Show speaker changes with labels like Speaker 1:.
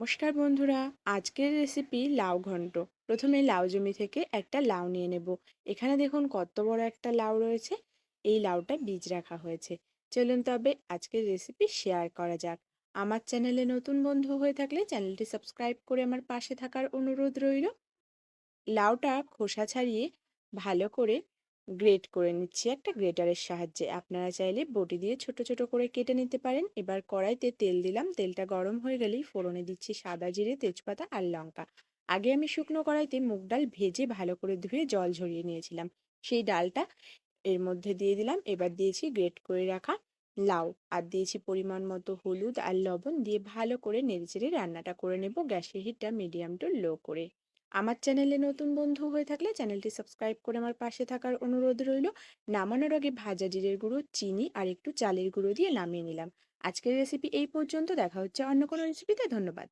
Speaker 1: নমস্কার বন্ধুরা, আজকের রেসিপি লাউ ঘন্ট। প্রথমে লাউ জমি থেকে একটা লাউ নিয়ে নেব। এখানে দেখুন কত বড় একটা লাউ রয়েছে। এই লাউটা বীজ রাখা হয়েছে। চলুন তবে আজকের রেসিপি শেয়ার করা যাক। আমার চ্যানেলে নতুন বন্ধু হয়ে থাকলে চ্যানেলটি সাবস্ক্রাইব করে আমার পাশে থাকার অনুরোধ রইল। লাউটা খোসা ছাড়িয়ে ভালো করে গ্রেট করে নিচ্ছি একটা গ্রেটারের সাহায্যে। আপনারা চাইলে বটি দিয়ে ছোট ছোট করে কেটে নিতে পারেন। এবার কড়াইতে তেল দিলাম, তেলটা গরম হয়ে গেলেই ফোড়নে দিচ্ছি সাদা জিরে, তেজপাতা আর লঙ্কা। আগে আমি শুকনো কড়াইতে মুগ ডাল ভেজে ভালো করে ধুয়ে জল ঝরিয়ে নিয়েছিলাম। সেই ডালটা এর মধ্যে দিয়ে দিলাম। এবার দিয়েছি গ্রেট করে রাখা লাউ আর দিয়েছি পরিমাণ মতো হলুদ আর লবণ দিয়ে ভালো করে নেড়েচেড়ে রান্নাটা করে নেব, গ্যাসের হিটটা মিডিয়াম টু লো করে। আমার চ্যানেলে নতুন বন্ধু হয়ে থাকলে চ্যানেলটি সাবস্ক্রাইব করে আমার পাশে থাকার অনুরোধ রইল। নামানোর আগে ভাজা জিরের গুঁড়ো, চিনি আর একটু চালের গুঁড়ো দিয়ে নামিয়ে নিলাম। আজকের রেসিপি এই পর্যন্ত। দেখা হচ্ছে অন্য কোনো রেসিপিতে। ধন্যবাদ।